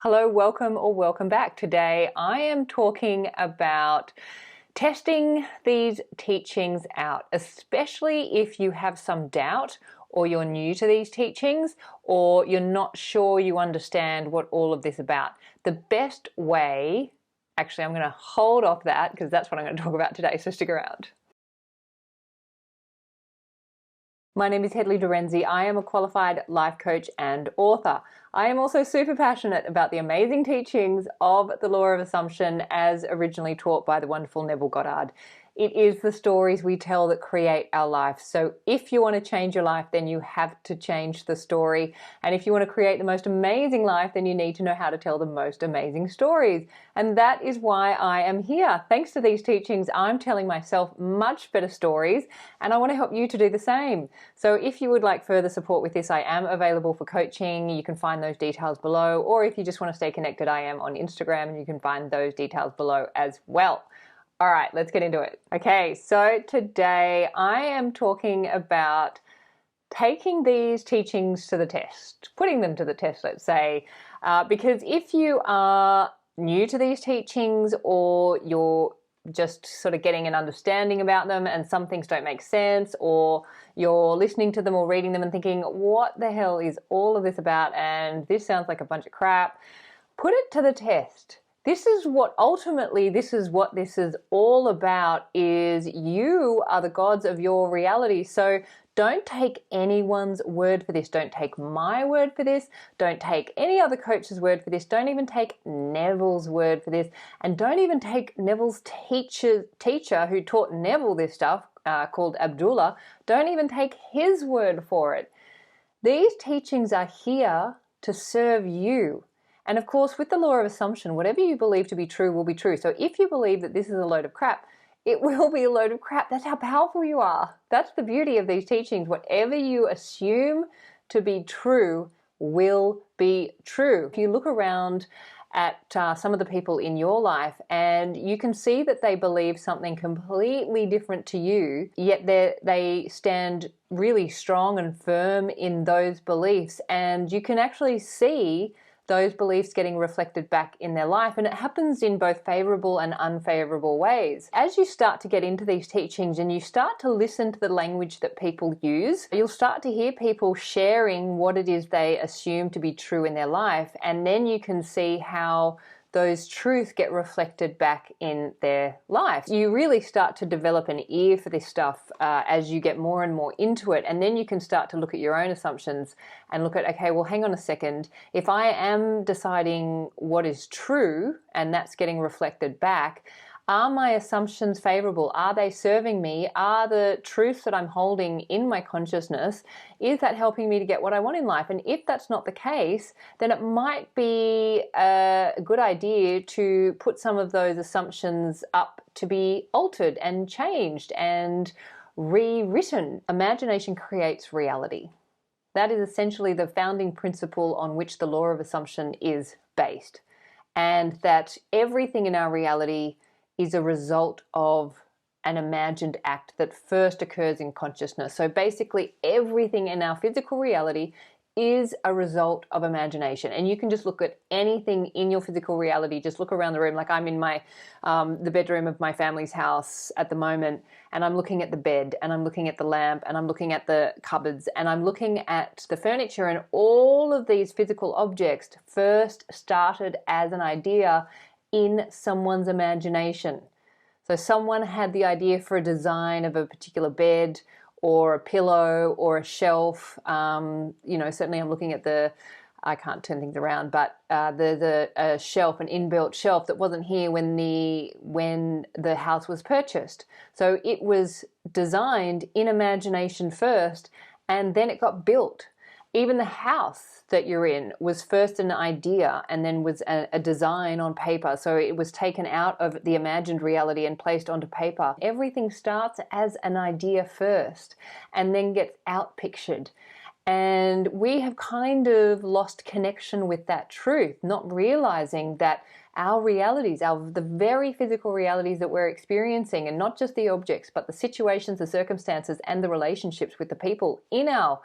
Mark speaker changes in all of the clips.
Speaker 1: Hello, welcome or welcome back. Today I am talking about testing these teachings out, especially if you have some doubt or you're new to these teachings or you're not sure you understand what all of this is about. The best way, actually I'm going to hold off that because that's what I'm going to talk about today, so stick around. My name is Hedley Derenzie. I am a qualified life coach and author. I am also super passionate about the amazing teachings of the law of assumption as originally taught by the wonderful Neville Goddard. It is the stories we tell that create our life. So if you want to change your life, then you have to change the story. And if you want to create the most amazing life, then you need to know how to tell the most amazing stories. And that is why I am here. Thanks to these teachings, I'm telling myself much better stories, and I want to help you to do the same. So if you would like further support with this, I am available for coaching. You can find those details below, or if you just want to stay connected, I am on Instagram and you can find those details below as well. All right, let's get into it. Okay, so today I am talking about taking these teachings to the test, putting them to the test, let's say, because if you are new to these teachings or you're just sort of getting an understanding about them and some things don't make sense, or you're listening to them or reading them and thinking, what the hell is all of this about? And this sounds like a bunch of crap. Put it to the test. This is what this is all about, is you are the gods of your reality. So don't take anyone's word for this. Don't take my word for this. Don't take any other coach's word for this. Don't even take Neville's word for this. And don't even take Neville's teacher who taught Neville this stuff, called Abdullah. Don't even take his word for it. These teachings are here to serve you. And of course, with the law of assumption, whatever you believe to be true will be true. So if you believe that this is a load of crap, it will be a load of crap. That's how powerful you are. That's the beauty of these teachings. Whatever you assume to be true will be true. If you look around at some of the people in your life and you can see that they believe something completely different to you, yet they stand really strong and firm in those beliefs, and you can actually see those beliefs getting reflected back in their life, and it happens in both favorable and unfavorable ways. As you start to get into these teachings and you start to listen to the language that people use, you'll start to hear people sharing what it is they assume to be true in their life, and then you can see how those truths get reflected back in their life. You really start to develop an ear for this stuff as you get more and more into it, and then you can start to look at your own assumptions and look at, okay, well, hang on a second. If I am deciding what is true and that's getting reflected back, are my assumptions favorable? Are they serving me? Are the truths that I'm holding in my consciousness, is that helping me to get what I want in life? And if that's not the case, then it might be a good idea to put some of those assumptions up to be altered and changed and rewritten. Imagination creates reality. That is essentially the founding principle on which the law of assumption is based, and that everything in our reality is a result of an imagined act that first occurs in consciousness. So basically everything in our physical reality is a result of imagination. And you can just look at anything in your physical reality, just look around the room. Like I'm in my the bedroom of my family's house at the moment, and I'm looking at the bed, and I'm looking at the lamp, and I'm looking at the cupboards, and I'm looking at the furniture, and all of these physical objects first started as an idea in someone's imagination. So someone had the idea for a design of a particular bed or a pillow or a shelf. Certainly I'm looking at I can't turn things around, but there's a shelf, an inbuilt shelf that wasn't here when the house was purchased. So it was designed in imagination first, and then it got built. Even the house that you're in was first an idea and then was a design on paper. So it was taken out of the imagined reality and placed onto paper. Everything starts as an idea first and then gets out-pictured. And we have kind of lost connection with that truth, not realizing that our realities, the very physical realities that we're experiencing, and not just the objects, but the situations, the circumstances, and the relationships with the people in our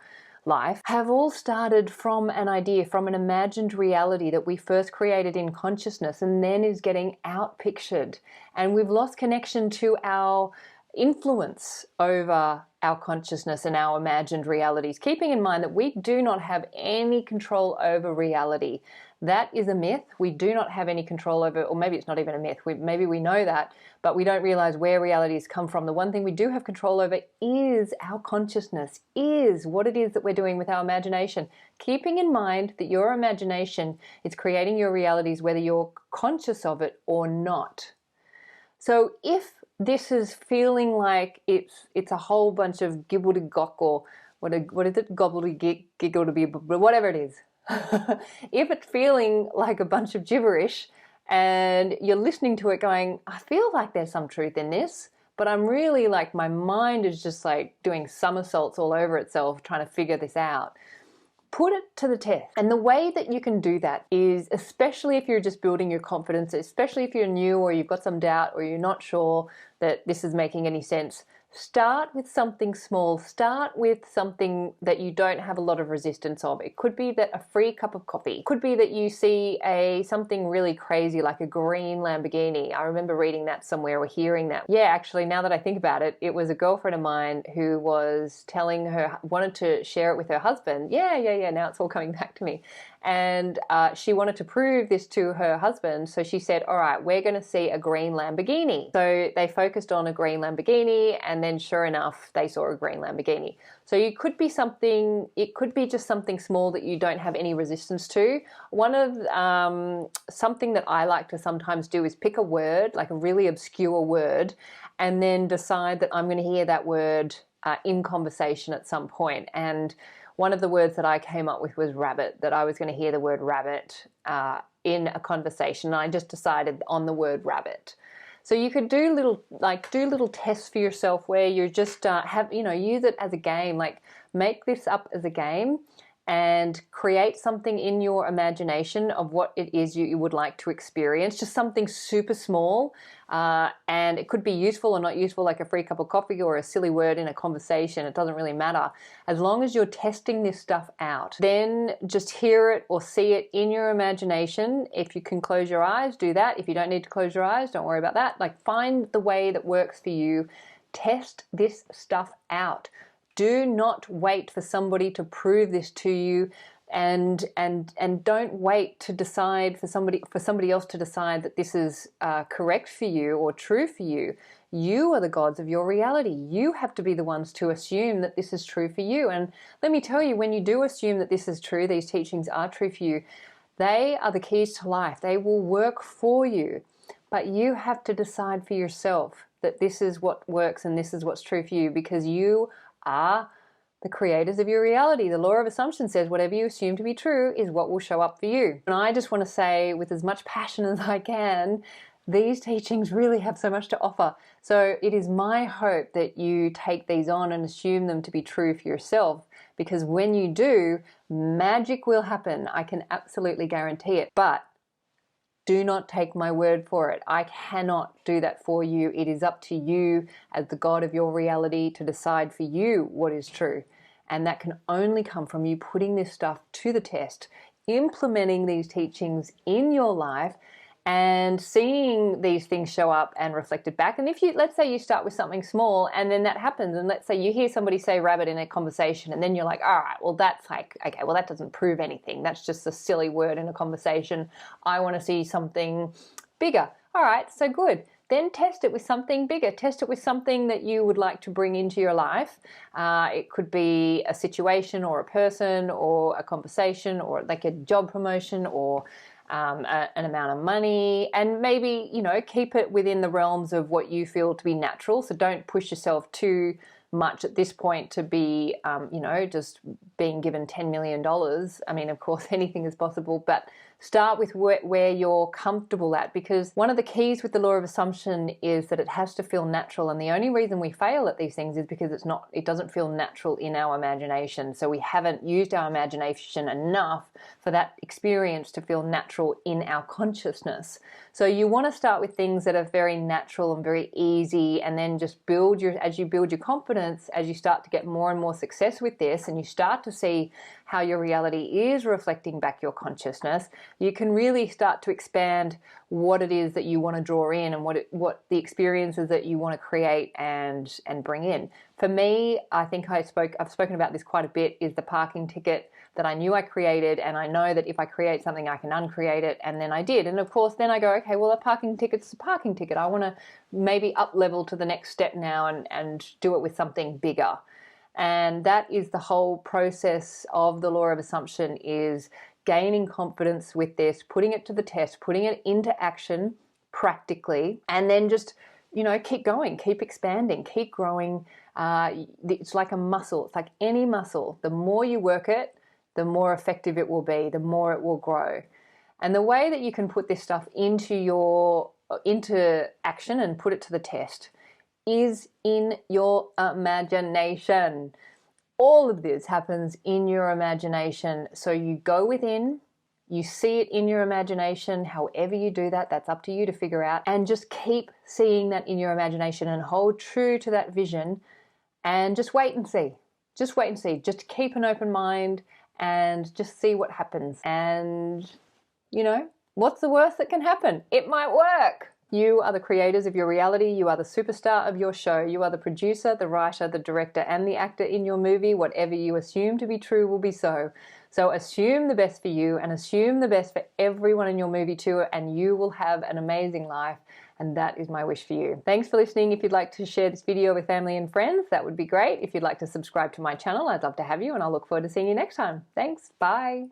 Speaker 1: life have all started from an idea, from an imagined reality that we first created in consciousness and then is getting out-pictured. And we've lost connection to our influence over our consciousness and our imagined realities, keeping in mind that we do not have any control over reality. That is a myth. We do not have any control over, or maybe it's not even a myth. Maybe we know that, but we don't realize where realities come from. The one thing we do have control over is our consciousness, is what it is that we're doing with our imagination. Keeping in mind that your imagination is creating your realities whether you're conscious of it or not. So if this is feeling like it's a whole bunch of gibble-de-gock, or what is it, gobble-de-giggle-de-be, whatever it is. If it's feeling like a bunch of gibberish and you're listening to it going, I feel like there's some truth in this, but I'm really like, my mind is just like doing somersaults all over itself trying to figure this out. Put it to the test. And the way that you can do that is, especially if you're just building your confidence, especially if you're new or you've got some doubt or you're not sure that this is making any sense, start with something small. Start with something that you don't have a lot of resistance of. It could be that a free cup of coffee. It could be that you see something really crazy like a green Lamborghini. I remember reading that somewhere or hearing that. Yeah, actually, now that I think about it, it was a girlfriend of mine who was telling her, wanted to share it with her husband. Yeah, now it's all coming back to me. And she wanted to prove this to her husband. So she said, all right, we're going to see a green Lamborghini. So they focused on a green Lamborghini, and then sure enough, they saw a green Lamborghini. So it could be just something small that you don't have any resistance to. One of something that I like to sometimes do is pick a word, like a really obscure word, and then decide that I'm going to hear that word in conversation at some point. And one of the words that I came up with was rabbit, that I was going to hear the word rabbit in a conversation. And I just decided on the word rabbit. So you could do little tests for yourself where you just use it as a game, like make this up as a game and create something in your imagination of what it is you would like to experience, just something super small. And it could be useful or not useful, like a free cup of coffee or a silly word in a conversation. It doesn't really matter. As long as you're testing this stuff out, then just hear it or see it in your imagination. If you can close your eyes, do that. If you don't need to close your eyes, don't worry about that. Like, find the way that works for you. Test this stuff out. Do not wait for somebody to prove this to you, and don't wait to decide for somebody else to decide that this is correct for you or true for you. You are the gods of your reality. You have to be the ones to assume that this is true for you. And let me tell you, when you do assume that this is true, these teachings are true for you, they are the keys to life. They will work for you, but you have to decide for yourself that this is what works and this is what's true for you, because you are the creators of your reality. The law of assumption says whatever you assume to be true is what will show up for you. And I just want to say with as much passion as I can, these teachings really have so much to offer. So it is my hope that you take these on and assume them to be true for yourself, because when you do, magic will happen. I can absolutely guarantee it. But do not take my word for it. I cannot do that for you. It is up to you as the God of your reality to decide for you what is true. And that can only come from you putting this stuff to the test, implementing these teachings in your life, and seeing these things show up and reflected back. And if you, let's say you start with something small and then that happens, and let's say you hear somebody say rabbit in a conversation, and then you're like, all right, well, that's like, okay, well, that doesn't prove anything. That's just a silly word in a conversation. I want to see something bigger. All right, so good. Then test it with something bigger. Test it with something that you would like to bring into your life. It could be a situation or a person or a conversation or like a job promotion or an amount of money, and maybe, keep it within the realms of what you feel to be natural. So don't push yourself too much at this point to be, just being given $10 million. I mean, of course, anything is possible, but Start with where you're comfortable at, because one of the keys with the law of assumption is that it has to feel natural, and the only reason we fail at these things is because it doesn't feel natural in our imagination. So we haven't used our imagination enough for that experience to feel natural in our consciousness. So you want to start with things that are very natural and very easy, and then just as you build your confidence, as you start to get more and more success with this, and you start to see how your reality is reflecting back your consciousness, you can really start to expand what it is that you want to draw in, and what the experiences that you want to create and bring in. For me, I think I've spoken about this quite a bit, is the parking ticket that I knew I created, and I know that if I create something I can uncreate it, and then I did. And of course then I go, okay, well, a parking ticket's a parking ticket. I want to maybe up level to the next step now and do it with something bigger. And that is the whole process of the law of assumption, is gaining confidence with this, putting it to the test, putting it into action practically, and then just, keep going, keep expanding, keep growing. It's like a muscle. It's like any muscle. The more you work it, the more effective it will be, the more it will grow. And the way that you can put this stuff into action and put it to the test is in your imagination. All of this happens in your imagination. So you go within, you see it in your imagination. However you do that, that's up to you to figure out. And just keep seeing that in your imagination and hold true to that vision, and just wait and see. Just wait and see. Just keep an open mind and just see what happens. And, what's the worst that can happen? It might work. You are the creators of your reality. You are the superstar of your show. You are the producer, the writer, the director, and the actor in your movie. Whatever you assume to be true will be so. So assume the best for you, and assume the best for everyone in your movie too, and you will have an amazing life. And that is my wish for you. Thanks for listening. If you'd like to share this video with family and friends, that would be great. If you'd like to subscribe to my channel, I'd love to have you, and I'll look forward to seeing you next time. Thanks. Bye.